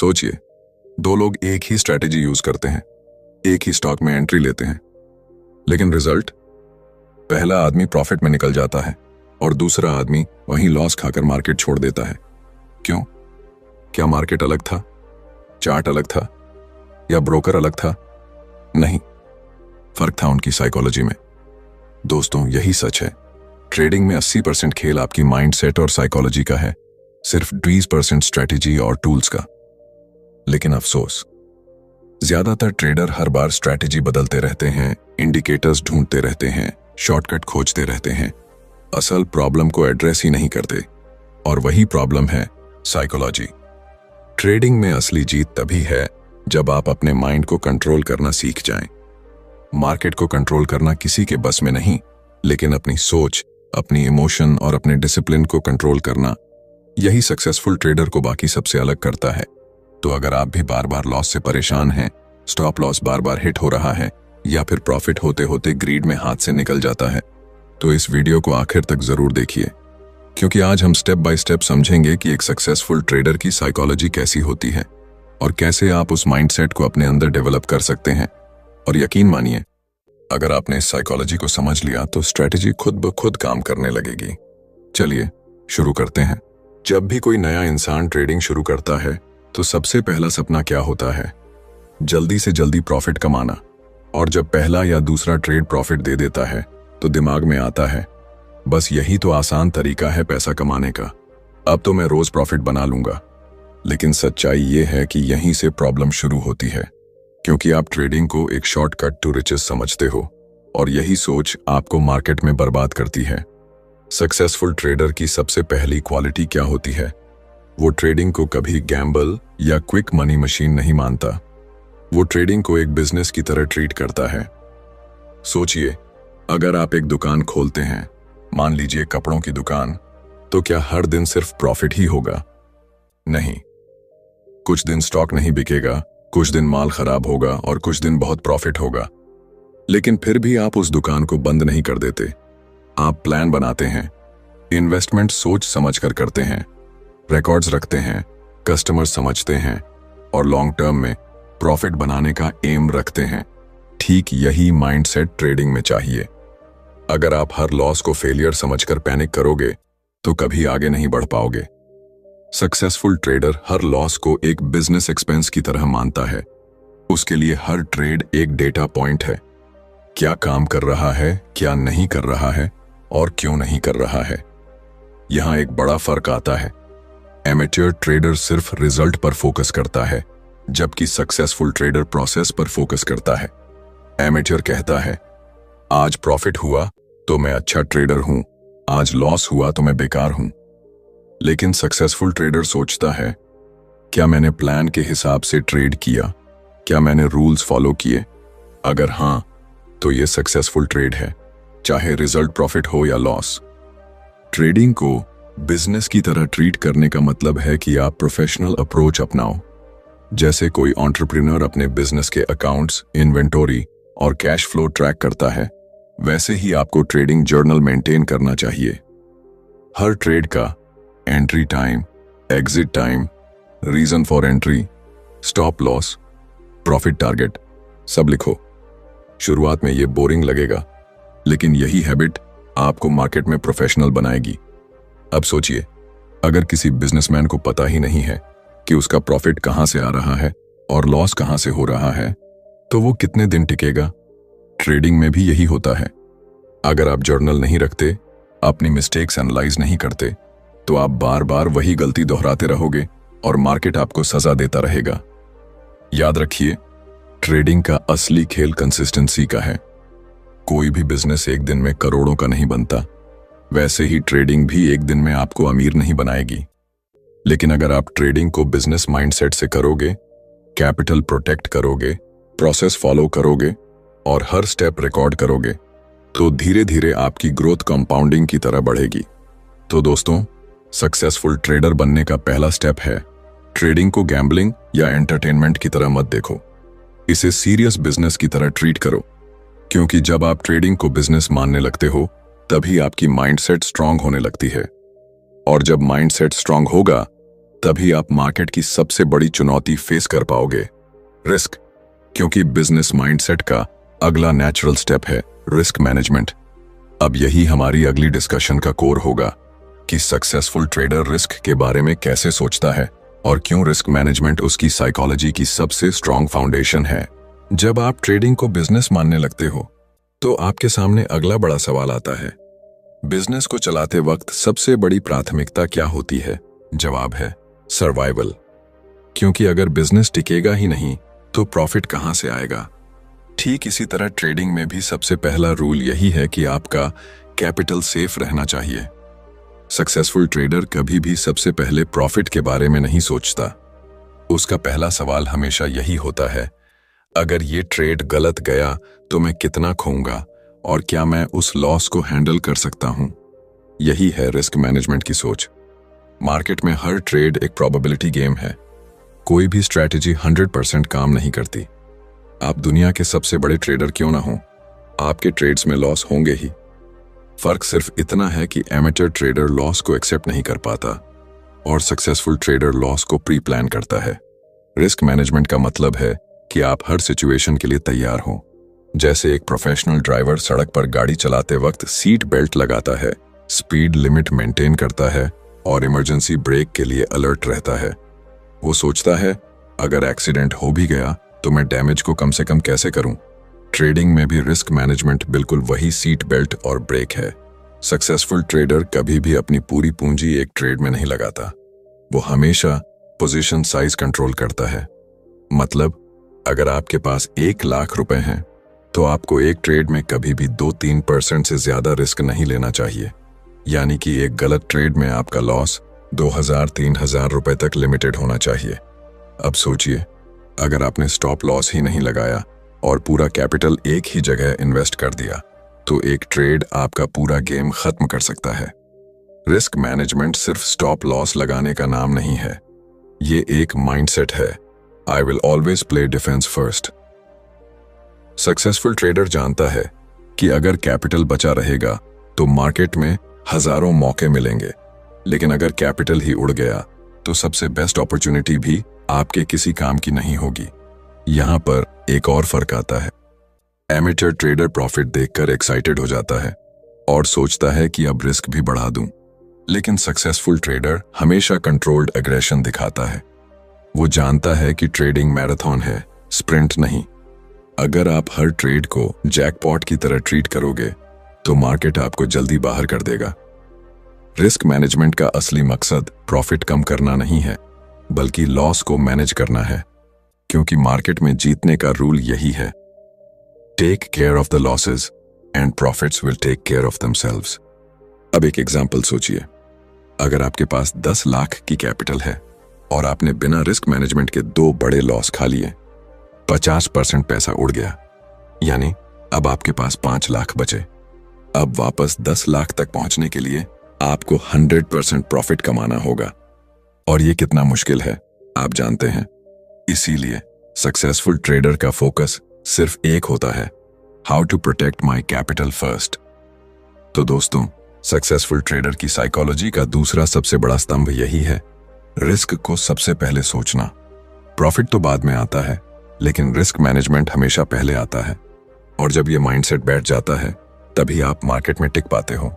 सोचिए, दो लोग एक ही स्ट्रैटेजी यूज करते हैं, एक ही स्टॉक में एंट्री लेते हैं, लेकिन रिजल्ट, पहला आदमी प्रॉफिट में निकल जाता है और दूसरा आदमी वहीं लॉस खाकर मार्केट छोड़ देता है। क्यों? क्या मार्केट अलग था, चार्ट अलग था या ब्रोकर अलग था? नहीं, फर्क था उनकी साइकोलॉजी में। दोस्तों, यही सच है। ट्रेडिंग में 80% खेल आपकी माइंडसेट और साइकोलॉजी का है, सिर्फ 20% स्ट्रैटेजी और टूल्स का। लेकिन अफसोस, ज्यादातर ट्रेडर हर बार स्ट्रैटेजी बदलते रहते हैं, इंडिकेटर्स ढूंढते रहते हैं, शॉर्टकट खोजते रहते हैं, असल प्रॉब्लम को एड्रेस ही नहीं करते। और वही प्रॉब्लम है साइकोलॉजी। ट्रेडिंग में असली जीत तभी है जब आप अपने माइंड को कंट्रोल करना सीख जाएं। मार्केट को कंट्रोल करना किसी के बस में नहीं, लेकिन अपनी सोच, अपनी इमोशन और अपने डिसिप्लिन को कंट्रोल करना, यही सक्सेसफुल ट्रेडर को बाकी सबसे अलग करता है। तो अगर आप भी बार बार लॉस से परेशान हैं, स्टॉप लॉस बार बार हिट हो रहा है या फिर प्रॉफिट होते होते ग्रीड में हाथ से निकल जाता है, तो इस वीडियो को आखिर तक जरूर देखिए, क्योंकि आज हम स्टेप बाय स्टेप समझेंगे कि एक सक्सेसफुल ट्रेडर की साइकोलॉजी कैसी होती है और कैसे आप उस माइंडसेट को अपने अंदर डेवलप कर सकते हैं। और यकीन मानिए, अगर आपने इस साइकोलॉजी को समझ लिया तो स्ट्रैटेजी खुद ब खुद काम करने लगेगी। चलिए शुरू करते हैं। जब भी कोई नया इंसान ट्रेडिंग शुरू करता है तो सबसे पहला सपना क्या होता है? जल्दी से जल्दी प्रॉफिट कमाना। और जब पहला या दूसरा ट्रेड प्रॉफिट दे देता है तो दिमाग में आता है, बस यही तो आसान तरीका है पैसा कमाने का, अब तो मैं रोज प्रॉफिट बना लूंगा। लेकिन सच्चाई ये है कि यहीं से प्रॉब्लम शुरू होती है, क्योंकि आप ट्रेडिंग को एक शॉर्टकट टू रिचेस समझते हो और यही सोच आपको मार्केट में बर्बाद करती है। सक्सेसफुल ट्रेडर की सबसे पहली क्वालिटी क्या होती है? वो ट्रेडिंग को कभी गैम्बल या क्विक मनी मशीन नहीं मानता। वो ट्रेडिंग को एक बिजनेस की तरह ट्रीट करता है। सोचिए, अगर आप एक दुकान खोलते हैं, मान लीजिए कपड़ों की दुकान, तो क्या हर दिन सिर्फ प्रॉफिट ही होगा? नहीं। कुछ दिन स्टॉक नहीं बिकेगा, कुछ दिन माल खराब होगा और कुछ दिन बहुत प्रॉफिट होगा। लेकिन फिर भी आप उस दुकान को बंद नहीं कर देते। आप प्लान बनाते हैं, इन्वेस्टमेंट सोच समझकर करते हैं, रिकॉर्ड्स रखते हैं, कस्टमर समझते हैं और लॉन्ग टर्म में प्रॉफिट बनाने का एम रखते हैं। ठीक यही माइंडसेट ट्रेडिंग में चाहिए। अगर आप हर लॉस को फेलियर समझकर पैनिक करोगे तो कभी आगे नहीं बढ़ पाओगे। सक्सेसफुल ट्रेडर हर लॉस को एक बिजनेस एक्सपेंस की तरह मानता है। उसके लिए हर ट्रेड एक डेटा पॉइंट है। क्या काम कर रहा है, क्या नहीं कर रहा है और क्यों नहीं कर रहा है। यहां एक बड़ा फर्क आता है। एमेच्योर ट्रेडर सिर्फ रिजल्ट पर फोकस करता है, जबकि सक्सेसफुल ट्रेडर प्रोसेस पर फोकस करता है। एमेच्योर कहता है, आज प्रॉफिट हुआ तो मैं अच्छा ट्रेडर हूं, आज लॉस हुआ तो मैं बेकार हूं। लेकिन सक्सेसफुल ट्रेडर सोचता है, क्या मैंने प्लान के हिसाब से ट्रेड किया? क्या मैंने रूल्स फॉलो किए? अगर हां, तो ये सक्सेसफुल ट्रेड है, चाहे रिजल्ट प्रॉफिट हो या लॉस। ट्रेडिंग को बिजनेस की तरह ट्रीट करने का मतलब है कि आप प्रोफेशनल अप्रोच अपनाओ। जैसे कोई एंटरप्रेन्योर अपने बिजनेस के अकाउंट्स, इन्वेंटरी और कैश फ्लो ट्रैक करता है, वैसे ही आपको ट्रेडिंग जर्नल मेंटेन करना चाहिए। हर ट्रेड का entry time, exit time, reason for entry, stop loss, profit target सब लिखो। शुरुआत में ये बोरिंग लगेगा, लेकिन यही हैबिट आपको मार्केट में प्रोफेशनल बनाएगी। अब सोचिए, अगर किसी बिजनेसमैन को पता ही नहीं है कि उसका प्रॉफिट कहां से आ रहा है और लॉस कहां से हो रहा है, तो वो कितने दिन टिकेगा? ट्रेडिंग में भी यही होता है। अगर आप जर्नल नहीं रखते, अपनी मिस्टेक्स एनालाइज नहीं करते, तो आप बार बार वही गलती दोहराते रहोगे और मार्केट आपको सजा देता रहेगा। याद रखिए, ट्रेडिंग का असली खेल कंसिस्टेंसी का है। कोई भी बिजनेस एक दिन में करोड़ों का नहीं बनता, वैसे ही ट्रेडिंग भी एक दिन में आपको अमीर नहीं बनाएगी। लेकिन अगर आप ट्रेडिंग को बिजनेस माइंडसेट से करोगे, कैपिटल प्रोटेक्ट करोगे, प्रोसेस फॉलो करोगे और हर स्टेप रिकॉर्ड करोगे, तो धीरे धीरे आपकी ग्रोथ कंपाउंडिंग की तरह बढ़ेगी। तो दोस्तों, सक्सेसफुल ट्रेडर बनने का पहला स्टेप है, ट्रेडिंग को गैम्बलिंग या एंटरटेनमेंट की तरह मत देखो, इसे सीरियस बिजनेस की तरह ट्रीट करो। क्योंकि जब आप ट्रेडिंग को बिजनेस मानने लगते हो, तभी आपकी माइंडसेट स्ट्रांग होने लगती है। और जब माइंडसेट स्ट्रांग होगा, तभी आप मार्केट की सबसे बड़ी चुनौती फेस कर पाओगे, रिस्क। क्योंकि बिजनेस माइंडसेट का अगला नेचुरल स्टेप है रिस्क मैनेजमेंट। अब यही हमारी अगली डिस्कशन का कोर होगा कि सक्सेसफुल ट्रेडर रिस्क के बारे में कैसे सोचता है और क्यों रिस्क मैनेजमेंट उसकी साइकोलॉजी की सबसे स्ट्रॉन्ग फाउंडेशन है। जब आप ट्रेडिंग को बिजनेस मानने लगते हो तो आपके सामने अगला बड़ा सवाल आता है, बिजनेस को चलाते वक्त सबसे बड़ी प्राथमिकता क्या होती है? जवाब है सर्वाइवल। क्योंकि अगर बिजनेस टिकेगा ही नहीं तो प्रॉफिट कहां से आएगा? ठीक इसी तरह ट्रेडिंग में भी सबसे पहला रूल यही है कि आपका कैपिटल सेफ रहना चाहिए। सक्सेसफुल ट्रेडर कभी भी सबसे पहले प्रॉफिट के बारे में नहीं सोचता। उसका पहला सवाल हमेशा यही होता है, अगर ये ट्रेड गलत गया तो मैं कितना खोऊंगा और क्या मैं उस लॉस को हैंडल कर सकता हूं? यही है रिस्क मैनेजमेंट की सोच। मार्केट में हर ट्रेड एक प्रोबेबिलिटी गेम है। कोई भी स्ट्रैटेजी 100% काम नहीं करती। आप दुनिया के सबसे बड़े ट्रेडर क्यों ना हो, आपके ट्रेड्स में लॉस होंगे ही। फर्क सिर्फ इतना है कि एमेचर ट्रेडर लॉस को एक्सेप्ट नहीं कर पाता और सक्सेसफुल ट्रेडर लॉस को प्री प्लान करता है। रिस्क मैनेजमेंट का मतलब है कि आप हर सिचुएशन के लिए तैयार हो। जैसे एक प्रोफेशनल ड्राइवर सड़क पर गाड़ी चलाते वक्त सीट बेल्ट लगाता है, स्पीड लिमिट मेंटेन करता है और इमरजेंसी ब्रेक के लिए अलर्ट रहता है। वो सोचता है, अगर एक्सीडेंट हो भी गया तो मैं डैमेज को कम से कम कैसे करूं। ट्रेडिंग में भी रिस्क मैनेजमेंट बिल्कुल वही सीट बेल्ट और ब्रेक है। सक्सेसफुल ट्रेडर कभी भी अपनी पूरी पूंजी एक ट्रेड में नहीं लगाता। वो हमेशा पोजीशन साइज कंट्रोल करता है। मतलब अगर आपके पास 1,00,000 रुपए हैं तो आपको एक ट्रेड में कभी भी 2-3% से ज्यादा रिस्क नहीं लेना चाहिए। यानी कि एक गलत ट्रेड में आपका लॉस 2,000-3,000 रुपए तक लिमिटेड होना चाहिए। अब सोचिए, अगर आपने स्टॉप लॉस ही नहीं लगाया और पूरा कैपिटल एक ही जगह इन्वेस्ट कर दिया तो एक ट्रेड आपका पूरा गेम खत्म कर सकता है। रिस्क मैनेजमेंट सिर्फ स्टॉप लॉस लगाने का नाम नहीं है, ये एक माइंडसेट है। I will always play defence first. Successful trader जानता है कि अगर कैपिटल बचा रहेगा तो मार्केट में हजारों मौके मिलेंगे, लेकिन अगर कैपिटल ही उड़ गया तो सबसे बेस्ट अपॉर्चुनिटी भी आपके किसी काम की नहीं होगी। यहां पर एक और फर्क आता है। एमेचर ट्रेडर प्रॉफिट देखकर एक्साइटेड हो जाता है और सोचता है कि अब रिस्क भी बढ़ा दूं, लेकिन सक्सेसफुल ट्रेडर हमेशा कंट्रोल्ड एग्रेशन दिखाता है। वो जानता है कि ट्रेडिंग मैराथन है, स्प्रिंट नहीं। अगर आप हर ट्रेड को जैकपॉट की तरह ट्रीट करोगे तो मार्केट आपको जल्दी बाहर कर देगा। रिस्क मैनेजमेंट का असली मकसद प्रॉफिट कम करना नहीं है, बल्कि लॉस को मैनेज करना है। क्योंकि मार्केट में जीतने का रूल यही है, take care of the losses and profits will take care of themselves. अब एक एग्जांपल सोचिए, अगर आपके पास 10 लाख की कैपिटल है और आपने बिना रिस्क मैनेजमेंट के 2 बड़े लॉस खा लिए, 50% पैसा उड़ गया, यानी अब आपके पास 5 लाख बचे। अब वापस 10 लाख तक पहुंचने के लिए आपको 100% प्रॉफिट कमाना होगा, और ये कितना मुश्किल है आप जानते हैं। इसीलिए सक्सेसफुल ट्रेडर का फोकस सिर्फ एक होता है, how to protect my capital first. तो दोस्तों, सक्सेसफुल ट्रेडर की साइकोलॉजी का दूसरा सबसे बड़ा स्तंभ यही है, रिस्क को सबसे पहले सोचना। प्रॉफिट तो बाद में आता है, लेकिन रिस्क मैनेजमेंट हमेशा पहले आता है। और जब ये माइंडसेट बैठ जाता है तभी आप मार्केट में टिक पाते हो।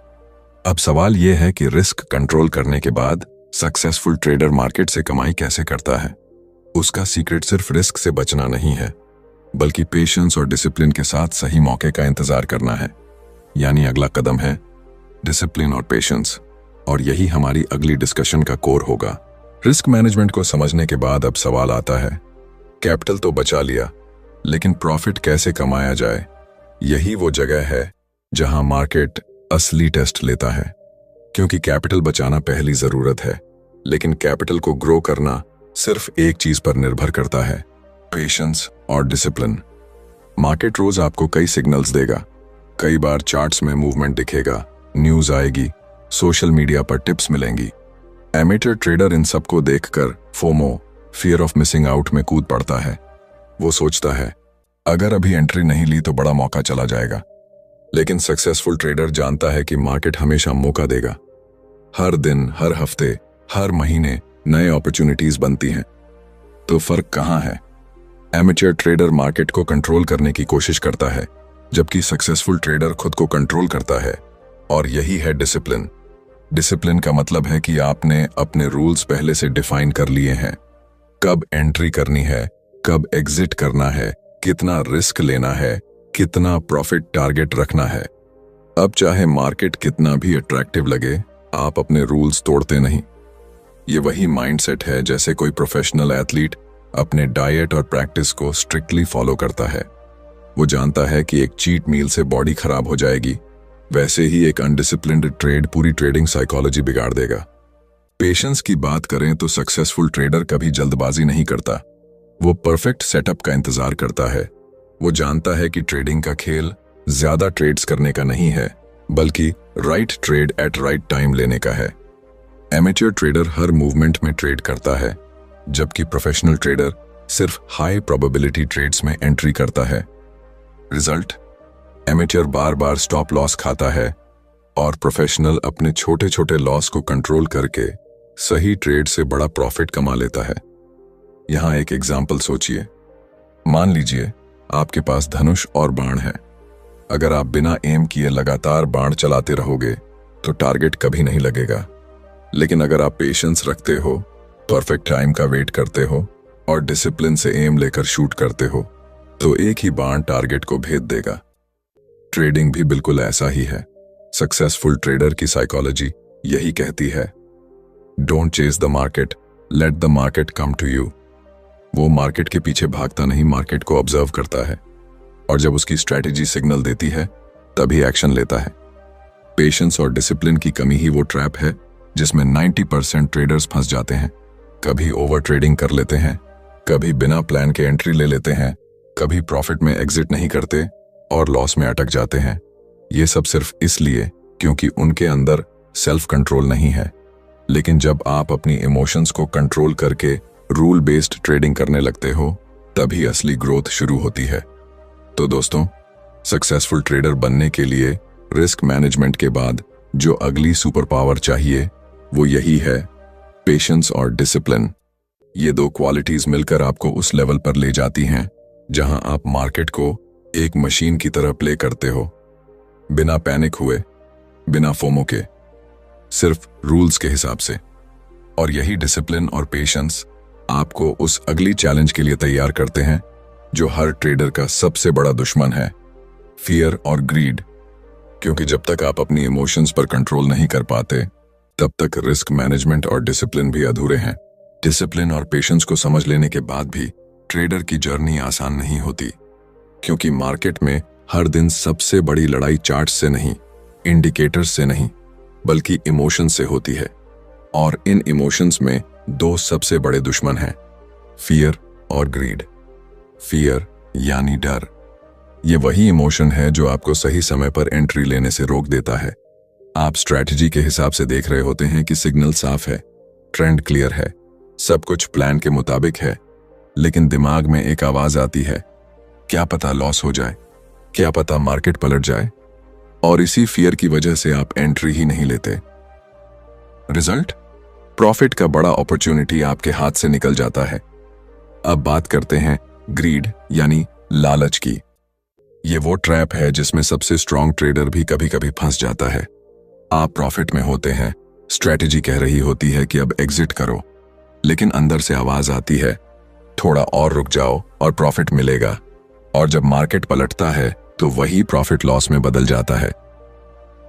अब सवाल यह है कि रिस्क कंट्रोल करने के बाद सक्सेसफुल ट्रेडर मार्केट से कमाई कैसे करता है। उसका सीक्रेट सिर्फ रिस्क से बचना नहीं है, बल्कि पेशेंस और डिसिप्लिन के साथ सही मौके का इंतजार करना है। यानी अगला कदम है डिसिप्लिन और पेशेंस, और यही हमारी अगली डिस्कशन का कोर होगा। रिस्क मैनेजमेंट को समझने के बाद अब सवाल आता है, कैपिटल तो बचा लिया, लेकिन प्रॉफिट कैसे कमाया जाए। यही वो जगह है जहां मार्केट असली टेस्ट लेता है। क्योंकि कैपिटल बचाना पहली जरूरत है, लेकिन कैपिटल को ग्रो करना सिर्फ एक चीज पर निर्भर करता है, पेशेंस और डिसिप्लिन। मार्केट रोज आपको कई सिग्नल्स देगा। कई बार चार्ट्स में मूवमेंट दिखेगा, न्यूज आएगी, सोशल मीडिया पर टिप्स मिलेंगी। एमेटर ट्रेडर इन सबको देखकर FOMO, fear of missing out में कूद पड़ता है। वो सोचता है, अगर अभी एंट्री नहीं ली तो बड़ा मौका चला जाएगा। लेकिन सक्सेसफुल ट्रेडर जानता है कि मार्केट हमेशा मौका देगा। हर दिन, हर हफ्ते, हर महीने नए अपॉर्चुनिटीज बनती हैं। तो फर्क कहाँ है? एमेच्योर ट्रेडर मार्केट को कंट्रोल करने की कोशिश करता है, जबकि सक्सेसफुल ट्रेडर खुद को कंट्रोल करता है। और यही है डिसिप्लिन। डिसिप्लिन का मतलब है कि आपने अपने रूल्स पहले से डिफाइन कर लिए हैं। कब एंट्री करनी है, कब एग्जिट करना है, कितना रिस्क लेना है, कितना प्रॉफिट टारगेट रखना है। अब चाहे मार्केट कितना भी अट्रैक्टिव लगे, आप अपने रूल्स तोड़ते नहीं। ये वही माइंडसेट है जैसे कोई प्रोफेशनल एथलीट अपने डाइट और प्रैक्टिस को स्ट्रिक्टली फॉलो करता है। वो जानता है कि एक चीट मील से बॉडी खराब हो जाएगी, वैसे ही एक अनडिसिप्लिन्ड ट्रेड पूरी ट्रेडिंग साइकोलॉजी बिगाड़ देगा। पेशेंस की बात करें तो सक्सेसफुल ट्रेडर कभी जल्दबाजी नहीं करता। वो परफेक्ट सेटअप का इंतजार करता है। वो जानता है कि ट्रेडिंग का खेल ज्यादा ट्रेड्स करने का नहीं है, बल्कि right trade at right time लेने का है। एमेच्योर ट्रेडर हर मूवमेंट में ट्रेड करता है, जबकि प्रोफेशनल ट्रेडर सिर्फ हाई प्रोबेबिलिटी ट्रेड्स में एंट्री करता है। रिजल्ट, एमेच्योर बार बार स्टॉप लॉस खाता है और प्रोफेशनल अपने छोटे छोटे लॉस को कंट्रोल करके सही ट्रेड से बड़ा प्रॉफिट कमा लेता है। यहां एक एग्जाम्पल सोचिए। मान लीजिए आपके पास धनुष और बाण है। अगर आप बिना एम किए लगातार बाण चलाते रहोगे तो टारगेट कभी नहीं लगेगा। लेकिन अगर आप पेशेंस रखते हो, परफेक्ट टाइम का वेट करते हो और डिसिप्लिन से एम लेकर शूट करते हो, तो एक ही बाण टारगेट को भेद देगा। ट्रेडिंग भी बिल्कुल ऐसा ही है। सक्सेसफुल ट्रेडर की साइकोलॉजी यही कहती है, don't chase the market, let the market come to you. वो मार्केट के पीछे भागता नहीं, मार्केट को ऑब्जर्व करता है और जब उसकी स्ट्रैटेजी सिग्नल देती है तभी एक्शन लेता है। पेशेंस और डिसिप्लिन की कमी ही वो ट्रैप है जिसमें 90% ट्रेडर्स फंस जाते हैं। कभी ओवर ट्रेडिंग कर लेते हैं, कभी बिना प्लान के एंट्री ले लेते हैं, कभी प्रॉफिट में एग्जिट नहीं करते और लॉस में अटक जाते हैं। ये सब सिर्फ इसलिए क्योंकि उनके अंदर सेल्फ कंट्रोल नहीं है। लेकिन जब आप अपनी इमोशंस को कंट्रोल करके रूल बेस्ड ट्रेडिंग करने लगते हो, तभी असली ग्रोथ शुरू होती है। तो दोस्तों, सक्सेसफुल ट्रेडर बनने के लिए रिस्क मैनेजमेंट के बाद जो अगली सुपर पावर चाहिए वो यही है, पेशेंस और डिसिप्लिन। ये दो क्वालिटीज मिलकर आपको उस लेवल पर ले जाती हैं जहां आप मार्केट को एक मशीन की तरह प्ले करते हो, बिना पैनिक हुए, बिना फोमो के, सिर्फ रूल्स के हिसाब से। और यही डिसिप्लिन और पेशेंस आपको उस अगली चैलेंज के लिए तैयार करते हैं जो हर ट्रेडर का सबसे बड़ा दुश्मन है, फियर और ग्रीड। क्योंकि जब तक आप अपनी इमोशंस पर कंट्रोल नहीं कर पाते, तब तक रिस्क मैनेजमेंट और डिसिप्लिन भी अधूरे हैं। डिसिप्लिन और पेशेंस को समझ लेने के बाद भी ट्रेडर की जर्नी आसान नहीं होती, क्योंकि मार्केट में हर दिन सबसे बड़ी लड़ाई चार्ट्स से नहीं, इंडिकेटर्स से नहीं, बल्कि इमोशंस से होती है। और इन इमोशंस में दो सबसे बड़े दुश्मन हैं, फियर और ग्रीड। फियर यानी डर। ये वही इमोशन है जो आपको सही समय पर एंट्री लेने से रोक देता है। आप स्ट्रैटेजी के हिसाब से देख रहे होते हैं कि सिग्नल साफ है, ट्रेंड क्लियर है, सब कुछ प्लान के मुताबिक है, लेकिन दिमाग में एक आवाज आती है, क्या पता लॉस हो जाए, क्या पता मार्केट पलट जाए। और इसी फियर की वजह से आप एंट्री ही नहीं लेते। रिजल्ट, प्रॉफिट का बड़ा अपॉर्चुनिटी आपके हाथ से निकल जाता है। अब बात करते हैं ग्रीड यानी लालच की। ये वो ट्रैप है जिसमें सबसे स्ट्रांग ट्रेडर भी कभी कभी फंस जाता है। आप प्रॉफिट में होते हैं, स्ट्रैटेजी कह रही होती है कि अब एग्जिट करो, लेकिन अंदर से आवाज आती है, थोड़ा और रुक जाओ और प्रॉफिट मिलेगा। और जब मार्केट पलटता है तो वही प्रॉफिट लॉस में बदल जाता है।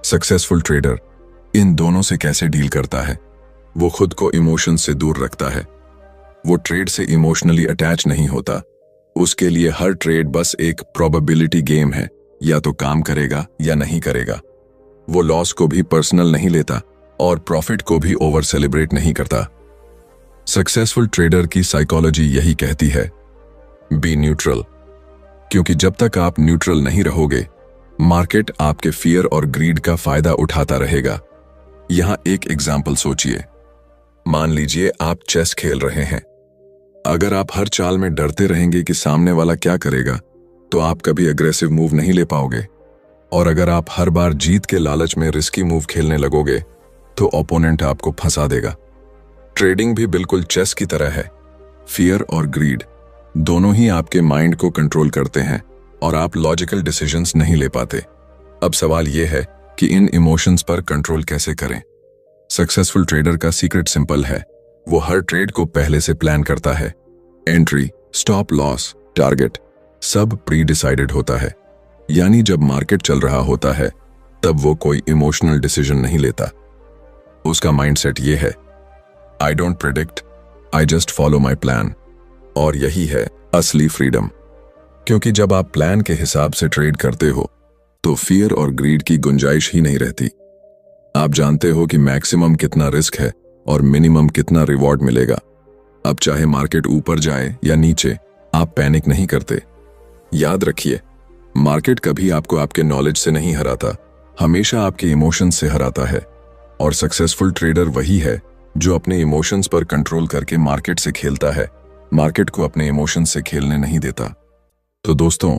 सक्सेसफुल ट्रेडर इन दोनों से कैसे डील करता है? वो खुद को इमोशन से दूर रखता है। वो ट्रेड से इमोशनली अटैच नहीं होता। उसके लिए हर ट्रेड बस एक प्रोबेबिलिटी गेम है, या तो काम करेगा या नहीं करेगा। वो लॉस को भी पर्सनल नहीं लेता और प्रॉफिट को भी ओवर सेलिब्रेट नहीं करता। सक्सेसफुल ट्रेडर की साइकोलॉजी यही कहती है, बी न्यूट्रल। क्योंकि जब तक आप न्यूट्रल नहीं रहोगे, मार्केट आपके फियर और ग्रीड का फायदा उठाता रहेगा। यहां एक एग्जाम्पल सोचिए। मान लीजिए आप चेस खेल रहे हैं। अगर आप हर चाल में डरते रहेंगे कि सामने वाला क्या करेगा, तो आप कभी अग्रेसिव मूव नहीं ले पाओगे। और अगर आप हर बार जीत के लालच में रिस्की मूव खेलने लगोगे, तो ओपोनेंट आपको फंसा देगा। ट्रेडिंग भी बिल्कुल चेस की तरह है। फियर और ग्रीड दोनों ही आपके माइंड को कंट्रोल करते हैं और आप लॉजिकल डिसीजंस नहीं ले पाते। अब सवाल यह है कि इन इमोशंस पर कंट्रोल कैसे करें। सक्सेसफुल ट्रेडर का सीक्रेट सिंपल है, वो हर ट्रेड को पहले से प्लान करता है। एंट्री, स्टॉप लॉस, टारगेट सब प्री डिसाइडेड होता है। यानी जब मार्केट चल रहा होता है तब वो कोई इमोशनल डिसीजन नहीं लेता। उसका माइंडसेट ये है, I don't predict, I just follow my plan. और यही है असली फ्रीडम, क्योंकि जब आप प्लान के हिसाब से ट्रेड करते हो तो फियर और ग्रीड की गुंजाइश ही नहीं रहती। आप जानते हो कि मैक्सिमम कितना रिस्क है और मिनिमम कितना रिवॉर्ड मिलेगा। अब चाहे मार्केट ऊपर जाए या नीचे, आप पैनिक नहीं करते। याद रखिए, मार्केट कभी आपको आपके नॉलेज से नहीं हराता, हमेशा आपके इमोशंस से हराता है। और सक्सेसफुल ट्रेडर वही है जो अपने इमोशंस पर कंट्रोल करके मार्केट से खेलता है, मार्केट को अपने इमोशंस से खेलने नहीं देता। तो दोस्तों,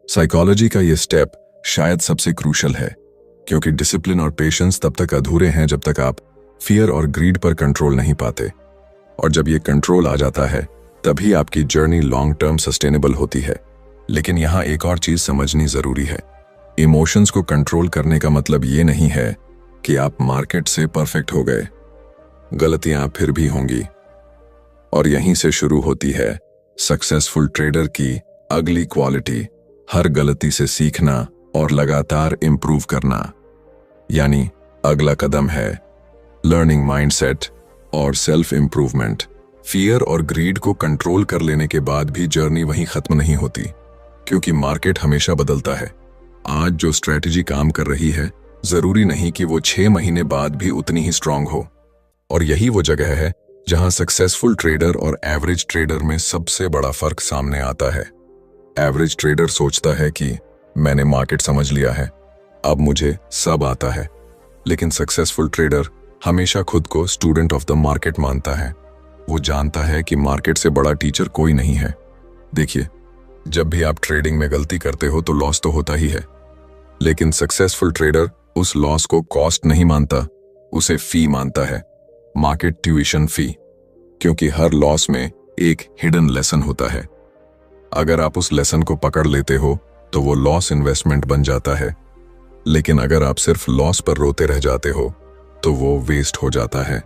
साइकोलॉजी का ये स्टेप शायद सबसे क्रूशल है, क्योंकि डिसिप्लिन और पेशेंस तब तक अधूरे हैं जब तक आप फियर और ग्रीड पर कंट्रोल नहीं पाते। और जब ये कंट्रोल आ जाता है तभी आपकी जर्नी लॉन्ग टर्म सस्टेनेबल होती है। लेकिन यहाँ एक और चीज समझनी जरूरी है, इमोशंस को कंट्रोल करने का मतलब ये नहीं है कि आप मार्केट से परफेक्ट हो गए। गलतियां फिर भी होंगी, और यहीं से शुरू होती है सक्सेसफुल ट्रेडर की अगली क्वालिटी, हर गलती से सीखना और लगातार इंप्रूव करना। यानी अगला कदम है लर्निंग माइंडसेट और सेल्फ इंप्रूवमेंट। फियर और ग्रीड को कंट्रोल कर लेने के बाद भी जर्नी वहीं खत्म नहीं होती, क्योंकि मार्केट हमेशा बदलता है। आज जो स्ट्रेटजी काम कर रही है, जरूरी नहीं कि वो 6 महीने बाद भी उतनी ही स्ट्रांग हो। और यही वो जगह है जहां सक्सेसफुल ट्रेडर और एवरेज ट्रेडर में सबसे बड़ा फर्क सामने आता है। एवरेज ट्रेडर सोचता है कि मैंने मार्केट समझ लिया है, अब मुझे सब आता है। लेकिन सक्सेसफुल ट्रेडर हमेशा खुद को स्टूडेंट ऑफ द मार्केट मानता है। वो जानता है कि मार्केट से बड़ा टीचर कोई नहीं है। देखिए, जब भी आप ट्रेडिंग में गलती करते हो तो लॉस तो होता ही है, लेकिन सक्सेसफुल ट्रेडर उस लॉस को कॉस्ट नहीं मानता, उसे फी मानता है, मार्केट ट्यूशन फी। क्योंकि हर लॉस में एक हिडन लेसन होता है। अगर आप उस लेसन को पकड़ लेते हो तो वो लॉस इन्वेस्टमेंट बन जाता है, लेकिन अगर आप सिर्फ लॉस पर रोते रह जाते हो तो वो वेस्ट हो जाता है।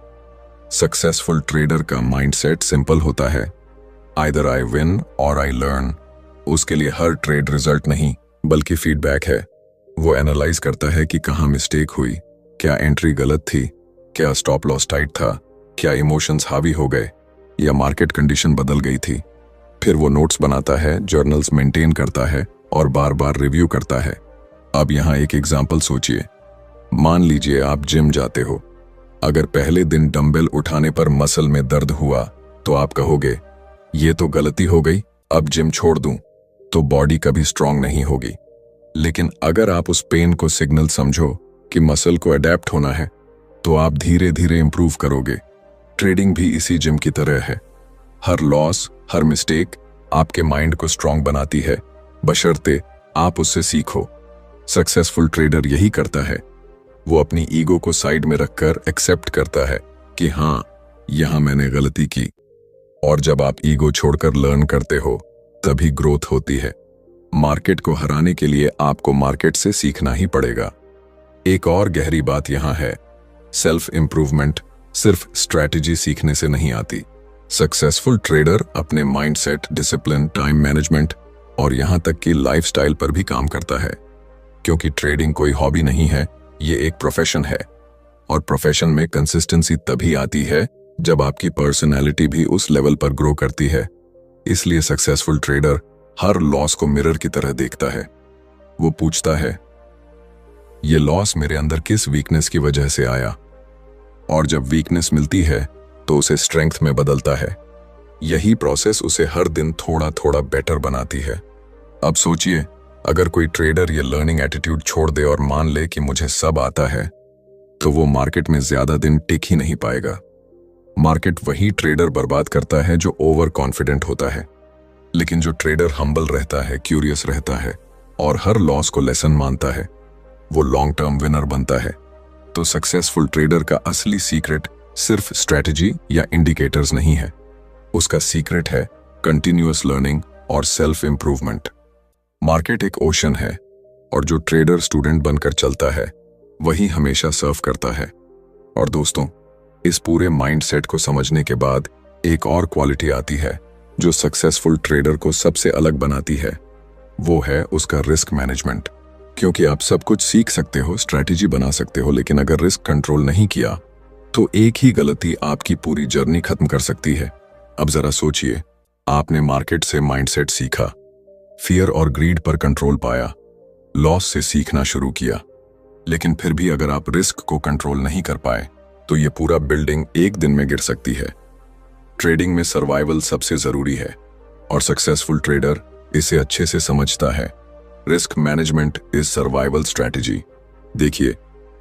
सक्सेसफुल ट्रेडर का माइंडसेट सिंपल होता है, आइदर आई विन और आई लर्न। उसके लिए हर ट्रेड रिजल्ट नहीं बल्कि फीडबैक है। वो एनालाइज करता है कि कहाँ मिस्टेक हुई, क्या एंट्री गलत थी, क्या स्टॉप लॉस टाइट था, क्या इमोशंस हावी हो गए या मार्केट कंडीशन बदल गई थी। फिर वो नोट्स बनाता है, जर्नल्स मेंटेन करता है और बार बार रिव्यू करता है। अब यहाँ एक एग्जाम्पल सोचिए। मान लीजिए आप जिम जाते हो। अगर पहले दिन डंबल उठाने पर मसल में दर्द हुआ तो आप कहोगे ये तो गलती हो गई, अब जिम छोड़ दूं, तो बॉडी कभी स्ट्रांग नहीं होगी। लेकिन अगर आप उस पेन को सिग्नल समझो कि मसल को अडेप्ट होना है, तो आप धीरे धीरे इंप्रूव करोगे। ट्रेडिंग भी इसी जिम की तरह है। हर लॉस, हर मिस्टेक आपके माइंड को स्ट्रांग बनाती है, बशर्ते आप उससे सीखो। सक्सेसफुल ट्रेडर यही करता है, वो अपनी ईगो को साइड में रखकर एक्सेप्ट करता है कि हाँ, यहां मैंने गलती की। और जब आप ईगो छोड़कर लर्न करते हो तभी ग्रोथ होती है। मार्केट को हराने के लिए आपको मार्केट से सीखना ही पड़ेगा। एक और गहरी बात यहां है, सेल्फ इंप्रूवमेंट सिर्फ स्ट्रैटेजी सीखने से नहीं आती। सक्सेसफुल ट्रेडर अपने माइंडसेट, डिसिप्लिन, टाइम मैनेजमेंट और यहां तक कि लाइफस्टाइल पर भी काम करता है। क्योंकि ट्रेडिंग कोई हॉबी नहीं है, ये एक प्रोफेशन है। और प्रोफेशन में कंसिस्टेंसी तभी आती है जब आपकी पर्सनैलिटी भी उस लेवल पर ग्रो करती है। इसलिए सक्सेसफुल ट्रेडर हर लॉस को मिरर की तरह देखता है। वो पूछता है, ये लॉस मेरे अंदर किस वीकनेस की वजह से आया? और जब वीकनेस मिलती है तो उसे स्ट्रेंथ में बदलता है। यही प्रोसेस उसे हर दिन थोड़ा थोड़ा बेटर बनाती है। अब सोचिए, अगर कोई ट्रेडर ये लर्निंग एटीट्यूड छोड़ दे और मान ले कि मुझे सब आता है, तो वो मार्केट में ज्यादा दिन टिक ही नहीं पाएगा। मार्केट वही ट्रेडर बर्बाद करता है जो ओवर कॉन्फिडेंट होता है। लेकिन जो ट्रेडर हम्बल रहता है, क्यूरियस रहता है और हर लॉस को लेसन मानता है, वो लॉन्ग टर्म विनर बनता है। तो सक्सेसफुल ट्रेडर का असली सीक्रेट सिर्फ स्ट्रैटेजी या इंडिकेटर्स नहीं है, उसका सीक्रेट है कंटिन्यूअस लर्निंग और सेल्फ इंप्रूवमेंट। मार्केट एक ओशन है और जो ट्रेडर स्टूडेंट बनकर चलता है वही हमेशा सर्व करता है। और दोस्तों, इस पूरे माइंडसेट को समझने के बाद एक और क्वालिटी आती है जो सक्सेसफुल ट्रेडर को सबसे अलग बनाती है, वो है उसका रिस्क मैनेजमेंट। क्योंकि आप सब कुछ सीख सकते हो, स्ट्रैटेजी बना सकते हो, लेकिन अगर रिस्क कंट्रोल नहीं किया तो एक ही गलती आपकी पूरी जर्नी खत्म कर सकती है। अब जरा सोचिए, आपने मार्केट से माइंडसेट सीखा, फियर और ग्रीड पर कंट्रोल पाया, लॉस से सीखना शुरू किया, लेकिन फिर भी अगर आप रिस्क को कंट्रोल नहीं कर पाए तो ये पूरा बिल्डिंग एक दिन में गिर सकती है। ट्रेडिंग में सर्वाइवल सबसे जरूरी है और सक्सेसफुल ट्रेडर इसे अच्छे से समझता है। Risk management is survival strategy. देखिए,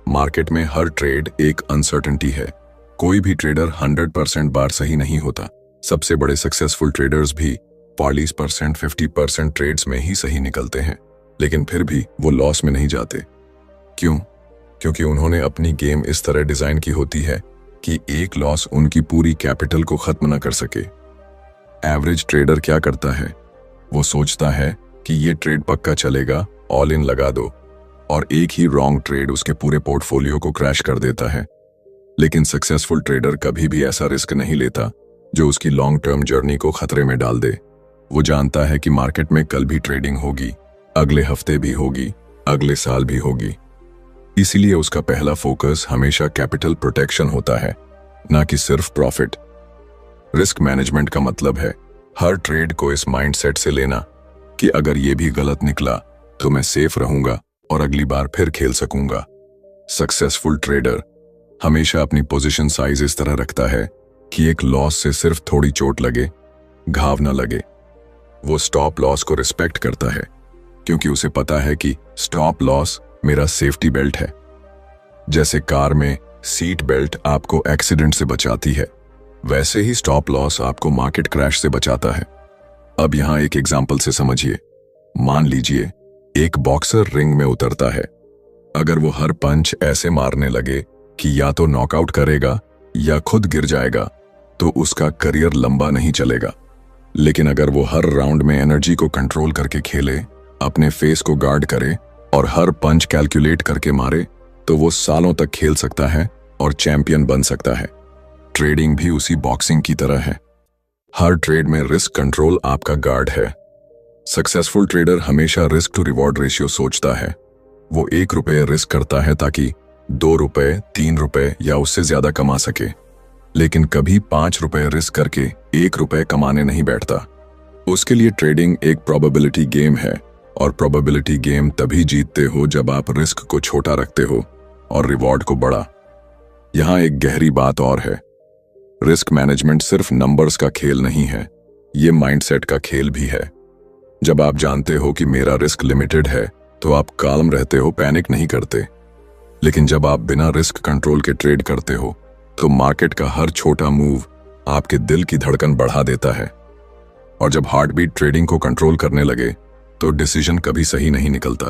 मार्केट में हर ट्रेड एक अनसर्टेनिटी है। कोई भी ट्रेडर 100% बार सही नहीं होता। सबसे बड़े सक्सेसफुल ट्रेडर्स भी 40%, 50% ट्रेड्स में ही सही निकलते हैं, लेकिन फिर भी वो लॉस में नहीं जाते। क्यों? क्योंकि उन्होंने अपनी गेम इस तरह डिजाइन की होती है कि एक लॉस उनकी पूरी कैपिटल को खत्म न कर सके। एवरेज ट्रेडर क्या करता है? वो सोचता है कि ये ट्रेड पक्का चलेगा, ऑल इन लगा दो, और एक ही रॉन्ग ट्रेड उसके पूरे पोर्टफोलियो को क्रैश कर देता है। लेकिन सक्सेसफुल ट्रेडर कभी भी ऐसा रिस्क नहीं लेता जो उसकी लॉन्ग टर्म जर्नी को खतरे में डाल दे। वो जानता है कि मार्केट में कल भी ट्रेडिंग होगी, अगले हफ्ते भी होगी, अगले साल भी होगी। इसीलिए उसका पहला फोकस हमेशा कैपिटल प्रोटेक्शन होता है, ना कि सिर्फ प्रॉफिट। रिस्क मैनेजमेंट का मतलब है हर ट्रेड को इस माइंडसेट से लेना कि अगर ये भी गलत निकला तो मैं सेफ रहूंगा और अगली बार फिर खेल सकूंगा। सक्सेसफुल ट्रेडर हमेशा अपनी पोजीशन साइज इस तरह रखता है कि एक लॉस से सिर्फ थोड़ी चोट लगे, घाव न लगे। वो स्टॉप लॉस को रिस्पेक्ट करता है क्योंकि उसे पता है कि स्टॉप लॉस मेरा सेफ्टी बेल्ट है। जैसे कार में सीट बेल्ट आपको एक्सीडेंट से बचाती है, वैसे ही स्टॉप लॉस आपको मार्केट क्रैश से बचाता है। अब यहां एक एग्जाम्पल से समझिए। मान लीजिए एक बॉक्सर रिंग में उतरता है। अगर वो हर पंच ऐसे मारने लगे कि या तो नॉकआउट करेगा या खुद गिर जाएगा तो उसका करियर लंबा नहीं चलेगा। लेकिन अगर वो हर राउंड में एनर्जी को कंट्रोल करके खेले, अपने फेस को गार्ड करे और हर पंच कैलकुलेट करके मारे, तो वो सालों तक खेल सकता है और चैंपियन बन सकता है। ट्रेडिंग भी उसी बॉक्सिंग की तरह है। हर ट्रेड में रिस्क कंट्रोल आपका गार्ड है। सक्सेसफुल ट्रेडर हमेशा रिस्क टू रिवॉर्ड रेशियो सोचता है। वो 1 रुपये रिस्क करता है ताकि 2 रुपये, 3 रुपये या उससे ज्यादा कमा सके, लेकिन कभी 5 रुपये रिस्क करके 1 रुपये कमाने नहीं बैठता। उसके लिए ट्रेडिंग एक प्रोबेबिलिटी गेम है और प्रोबेबिलिटी गेम तभी जीतते हो जब आप रिस्क को छोटा रखते हो और रिवॉर्ड को बड़ा। यहां एक गहरी बात और है, रिस्क मैनेजमेंट सिर्फ नंबर्स का खेल नहीं है, ये माइंडसेट का खेल भी है। जब आप जानते हो कि मेरा रिस्क लिमिटेड है तो आप काल्म रहते हो, पैनिक नहीं करते। लेकिन जब आप बिना रिस्क कंट्रोल के ट्रेड करते हो तो मार्केट का हर छोटा मूव आपके दिल की धड़कन बढ़ा देता है। और जब हार्ट बीट ट्रेडिंग को कंट्रोल करने लगे तो डिसीजन कभी सही नहीं निकलता।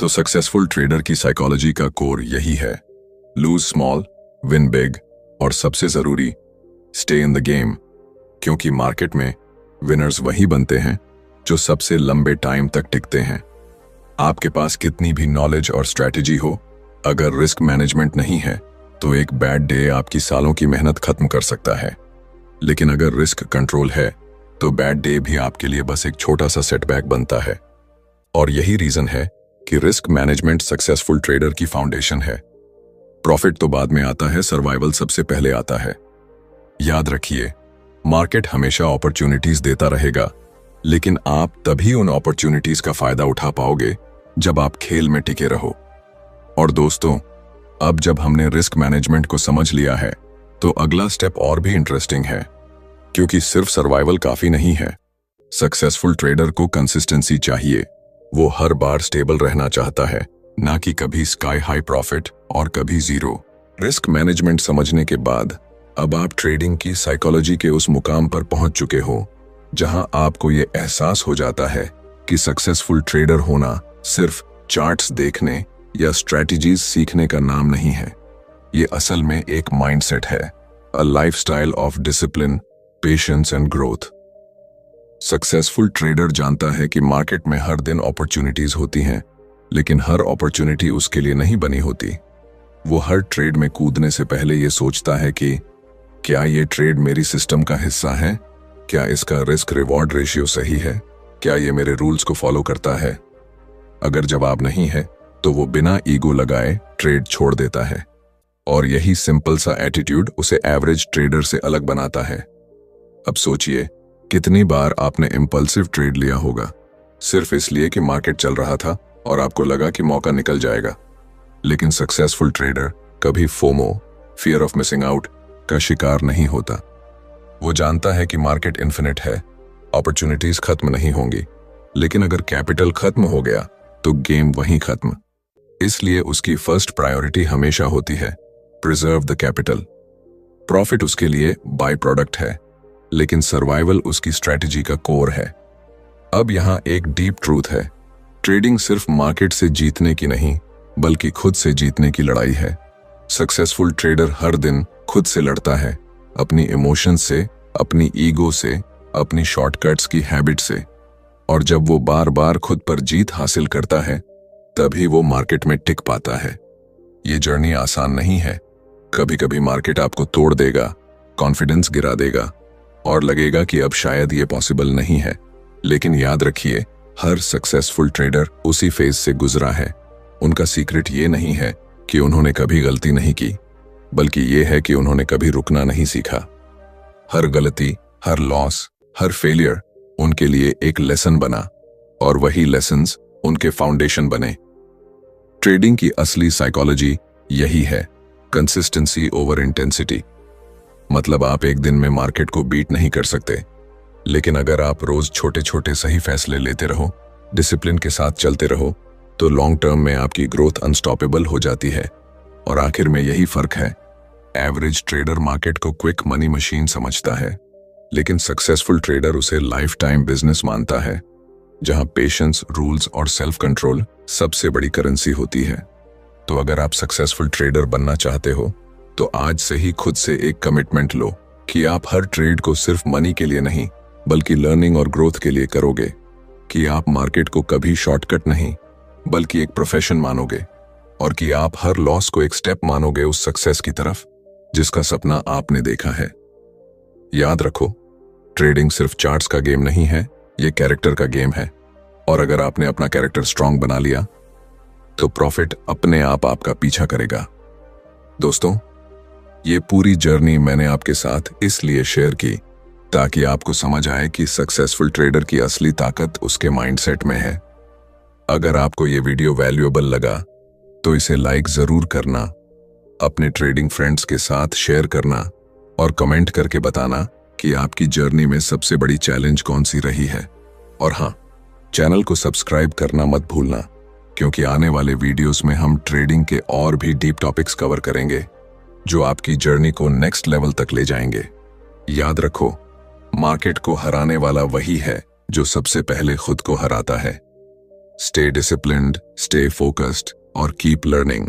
तो सक्सेसफुल ट्रेडर की साइकोलॉजी का कोर यही है, लूज स्मॉल, विन बिग, और सबसे जरूरी, स्टे इन द गेम। क्योंकि मार्केट में विनर्स वही बनते हैं जो सबसे लंबे टाइम तक टिकते हैं। आपके पास कितनी भी नॉलेज और स्ट्रैटेजी हो, अगर रिस्क मैनेजमेंट नहीं है तो एक बैड डे आपकी सालों की मेहनत खत्म कर सकता है। लेकिन अगर रिस्क कंट्रोल है तो बैड डे भी आपके लिए बस एक छोटा सा सेटबैक बनता है। और यही रीजन है कि रिस्क मैनेजमेंट सक्सेसफुल ट्रेडर की फाउंडेशन है। प्रॉफिट तो बाद में आता है, सर्वाइवल सबसे पहले आता है। याद रखिए, मार्केट हमेशा अपॉर्चुनिटीज देता रहेगा, लेकिन आप तभी उन अपॉर्चुनिटीज का फायदा उठा पाओगे जब आप खेल में टिके रहो। और दोस्तों, अब जब हमने रिस्क मैनेजमेंट को समझ लिया है तो अगला स्टेप और भी इंटरेस्टिंग है, क्योंकि सिर्फ सर्वाइवल काफी नहीं है। सक्सेसफुल ट्रेडर को कंसिस्टेंसी चाहिए। वो हर बार स्टेबल रहना चाहता है, ना कि कभी स्काई हाई प्रॉफिट और कभी जीरो। रिस्क मैनेजमेंट समझने के बाद अब आप ट्रेडिंग की साइकोलॉजी के उस मुकाम पर पहुंच चुके हो जहां आपको ये एहसास हो जाता है कि सक्सेसफुल ट्रेडर होना सिर्फ चार्ट्स देखने या स्ट्रैटेजीज सीखने का नाम नहीं है। ये असल में एक माइंडसेट है, a lifestyle of discipline, patience and growth. Successful trader जानता है कि मार्केट में हर दिन अपॉर्चुनिटीज होती हैं, लेकिन हर अपॉर्चुनिटी उसके लिए नहीं बनी होती। वो हर ट्रेड में कूदने से पहले ये सोचता है कि क्या ये ट्रेड मेरी सिस्टम का हिस्सा है, क्या इसका रिस्क रिवॉर्ड रेशियो सही है, क्या ये मेरे रूल्स को फॉलो करता है। अगर जवाब नहीं है तो वो बिना ईगो लगाए ट्रेड छोड़ देता है, और यही सिंपल सा एटीट्यूड उसे एवरेज ट्रेडर से अलग बनाता है। अब सोचिए, कितनी बार आपने इंपल्सिव ट्रेड लिया होगा सिर्फ इसलिए कि मार्केट चल रहा था और आपको लगा कि मौका निकल जाएगा। लेकिन सक्सेसफुल ट्रेडर कभी FOMO, fear of missing out, का शिकार नहीं होता। वो जानता है कि मार्केट इन्फिनिट है, अपॉर्चुनिटीज खत्म नहीं होंगी, लेकिन अगर कैपिटल खत्म हो गया तो गेम वहीं खत्म। इसलिए उसकी फर्स्ट प्रायोरिटी हमेशा होती है प्रिजर्व द कैपिटल। प्रॉफिट उसके लिए बाय प्रोडक्ट है, लेकिन सर्वाइवल उसकी स्ट्रेटजी का कोर है। अब यहां एक डीप ट्रूथ है, ट्रेडिंग सिर्फ मार्केट से जीतने की नहीं बल्कि खुद से जीतने की लड़ाई है। सक्सेसफुल ट्रेडर हर दिन खुद से लड़ता है, अपनी इमोशंस से, अपनी ईगो से, अपनी शॉर्टकट्स की हैबिट से। और जब वो बार बार खुद पर जीत हासिल करता है तभी वो मार्केट में टिक पाता है। ये जर्नी आसान नहीं है, कभी कभी मार्केट आपको तोड़ देगा, कॉन्फिडेंस गिरा देगा और लगेगा कि अब शायद ये पॉसिबल नहीं है। लेकिन याद रखिए, हर सक्सेसफुल ट्रेडर उसी फेज से गुजरा है। उनका सीक्रेट ये नहीं है कि उन्होंने कभी गलती नहीं की, बल्कि ये है कि उन्होंने कभी रुकना नहीं सीखा। हर गलती, हर लॉस, हर फेलियर उनके लिए एक लेसन बना, और वही लेसन्स उनके फाउंडेशन बने। ट्रेडिंग की असली साइकोलॉजी यही है, कंसिस्टेंसी ओवर इंटेंसिटी। मतलब आप एक दिन में मार्केट को बीट नहीं कर सकते, लेकिन अगर आप रोज छोटे छोटे सही फैसले लेते रहो, डिसिप्लिन के साथ चलते रहो, तो लॉन्ग टर्म में आपकी ग्रोथ अनस्टॉपेबल हो जाती है। और आखिर में यही फर्क है, एवरेज ट्रेडर मार्केट को क्विक मनी मशीन समझता है, लेकिन सक्सेसफुल ट्रेडर उसे लाइफ टाइम बिजनेस मानता है, जहां पेशेंस, रूल्स और सेल्फ कंट्रोल सबसे बड़ी करेंसी होती है। तो अगर आप सक्सेसफुल ट्रेडर बनना चाहते हो तो आज से ही खुद से एक कमिटमेंट लो कि आप हर ट्रेड को सिर्फ मनी के लिए नहीं बल्कि लर्निंग और ग्रोथ के लिए करोगे, कि आप मार्केट को कभी शॉर्टकट नहीं बल्कि एक प्रोफेशन मानोगे, और कि आप हर लॉस को एक स्टेप मानोगे उस सक्सेस की तरफ जिसका सपना आपने देखा है। याद रखो, ट्रेडिंग सिर्फ चार्ट्स का गेम नहीं है, ये कैरेक्टर का गेम है। और अगर आपने अपना कैरेक्टर स्ट्रांग बना लिया तो प्रॉफिट अपने आप आपका पीछा करेगा। दोस्तों, ये पूरी जर्नी मैंने आपके साथ इसलिए शेयर की ताकि आपको समझ आए कि सक्सेसफुल ट्रेडर की असली ताकत उसके माइंडसेट में है। अगर आपको ये वीडियो वैल्यूएबल लगा तो इसे लाइक जरूर करना, अपने ट्रेडिंग फ्रेंड्स के साथ शेयर करना और कमेंट करके बताना कि आपकी जर्नी में सबसे बड़ी चैलेंज कौन सी रही है। और हाँ, चैनल को सब्सक्राइब करना मत भूलना, क्योंकि आने वाले वीडियोस में हम ट्रेडिंग के और भी डीप टॉपिक्स कवर करेंगे जो आपकी जर्नी को नेक्स्ट लेवल तक ले जाएंगे। याद रखो, मार्केट को हराने वाला वही है जो सबसे पहले खुद को हराता है। स्टे डिसिप्लिन्ड, स्टे फोकस्ड और कीप लर्निंग।